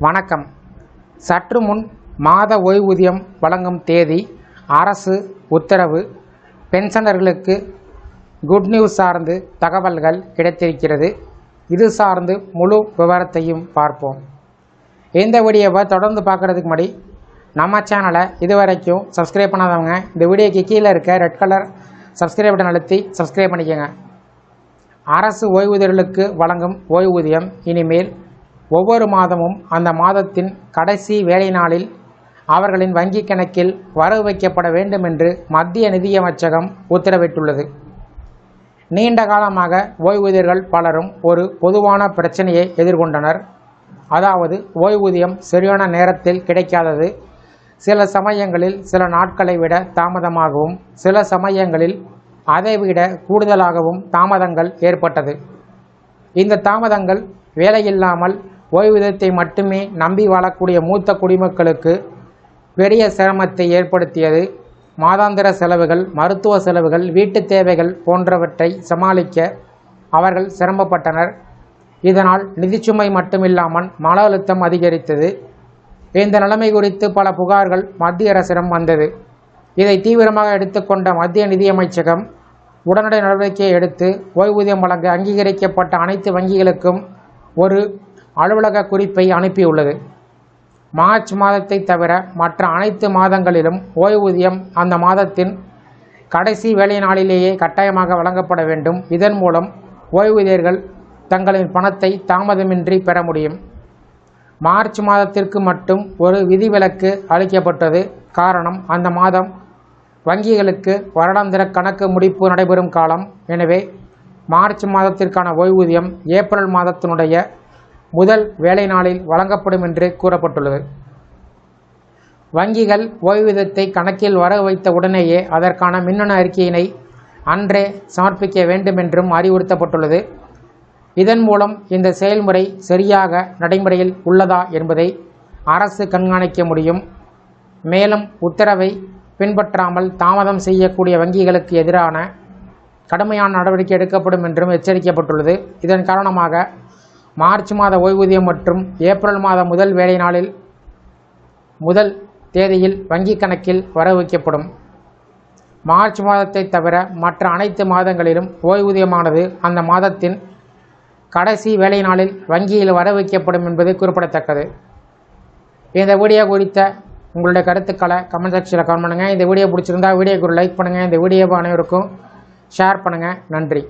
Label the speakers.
Speaker 1: வணக்கம். சற்று முன் மாத ஓய்வூதியம் வழங்கும் தேதி, அரசு உத்தரவு, பென்ஷனர்களுக்கு குட் நியூஸ் சார்ந்து தகவல்கள் கிடைத்திருக்கிறது. இது சார்ந்து முழு விவரத்தையும் பார்ப்போம். இந்த வீடியோவை தொடர்ந்து பார்க்குறதுக்கு முன்னாடி நம்ம சேனலை இதுவரைக்கும் சப்ஸ்கிரைப் பண்ணாதவங்க இந்த வீடியோக்கு கீழே இருக்க ரெட் கலர் சப்ஸ்கிரைப் பட்டன் அழுத்தி சப்ஸ்கிரைப் பண்ணிக்கோங்க. அரசு ஓய்வூதியர்களுக்கு வழங்கும் ஓய்வூதியம் இனிமேல் ஒவ்வொரு மாதமும் அந்த மாதத்தின் கடைசி வேலை நாளில் அவர்களின் வங்கி கணக்கில் வரவு வைக்கப்பட வேண்டும் என்று மத்திய நிதியமைச்சகம் உத்தரவிட்டுள்ளது. நீண்ட காலமாக ஓய்வூதியர்கள் பலரும் ஒரு பொதுவான பிரச்சனையை எதிர்கொண்டனர். அதாவது ஓய்வூதியம் சரியான நேரத்தில் கிடைக்காதது. சில சமயங்களில் சில நாட்களை விட தாமதமாகவும், சில சமயங்களில் அதைவிட கூடுதலாகவும் தாமதங்கள் ஏற்பட்டது. இந்த தாமதங்கள் வேலையில்லாமல் ஓய்வூதியத்தை மட்டுமே நம்பி வாழக்கூடிய மூத்த குடிமக்களுக்கு பெரிய சிரமத்தை ஏற்படுத்தியது. மாதாந்திர செலவுகள், மருத்துவ செலவுகள், வீட்டு தேவைகள் போன்றவற்றை சமாளிக்க அவர்கள் சிரமப்பட்டனர். இதனால் நிதிச்சுமை மட்டுமில்லாமல் மன அழுத்தம் அதிகரித்தது. இந்த நிலைமை குறித்து பல புகார்கள் மத்திய அரசிடம் வந்தது. இதை தீவிரமாக எடுத்துக்கொண்ட மத்திய நிதியமைச்சகம் உடனடி நடவடிக்கையை எடுத்து ஓய்வூதியம் வழங்க அங்கீகரிக்கப்பட்ட அனைத்து வங்கிகளுக்கும் ஒரு அலுவலக குறிப்பை அனுப்பியுள்ளது. மார்ச் மாதத்தை தவிர மற்ற அனைத்து மாதங்களிலும் ஓய்வூதியம் அந்த மாதத்தின் கடைசி வேலை நாளிலேயே கட்டாயமாக வழங்கப்பட வேண்டும். இதன் மூலம் ஓய்வூதியர்கள் தங்களின் பணத்தை தாமதமின்றி பெற முடியும். மார்ச் மாதத்திற்கு மட்டும் ஒரு விதிவிலக்கு அளிக்கப்பட்டது. காரணம், அந்த மாதம் வங்கிகளுக்கு வருடாந்திர கணக்கு முடிப்பு நடைபெறும் காலம். எனவே மார்ச் மாதத்திற்கான ஓய்வூதியம் ஏப்ரல் மாதத்தினுடைய முதல் வேலை நாளில் வழங்கப்படும் என்று கூறப்பட்டுள்ளது. வங்கிகள் ஓய்வூதியத்தை கணக்கில் வரவு வைத்த உடனேயே அதற்கான மின்னணு அறிக்கையினை அன்றே சமர்ப்பிக்க வேண்டும் என்றும் அறிவுறுத்தப்பட்டுள்ளது. இதன் மூலம் இந்த செயல்முறை சரியாக நடைமுறையில் உள்ளதா என்பதை அரசு கண்காணிக்க முடியும். மேலும் உத்தரவை பின்பற்றாமல் தாமதம் செய்யக்கூடிய வங்கிகளுக்கு எதிரான கடுமையான நடவடிக்கை எடுக்கப்படும் என்றும் எச்சரிக்கப்பட்டுள்ளது. இதன் காரணமாக மார்ச் மாத ஓய்வூதியம் மற்றும் ஏப்ரல் மாத முதல் வேலை நாளில் முதல் தேதியில் வங்கி கணக்கில் வரவு வைக்கப்படும். மார்ச் மாதத்தை தவிர மற்ற அனைத்து மாதங்களிலும் ஓய்வூதியமானது அந்த மாதத்தின் கடைசி வேலை நாளில் வங்கியில் வரவு வைக்கப்படும் என்பது குறிப்பிடத்தக்கது. இந்த வீடியோ குறித்த உங்களுடைய கருத்துக்களை கமெண்ட் செக்ஷனில் கமெண்ட் பண்ணுங்கள். இந்த வீடியோ பிடிச்சிருந்தா வீடியோக்கு ஒரு லைக் பண்ணுங்கள். இந்த வீடியோவை அனைவருக்கும் ஷேர் பண்ணுங்கள். நன்றி.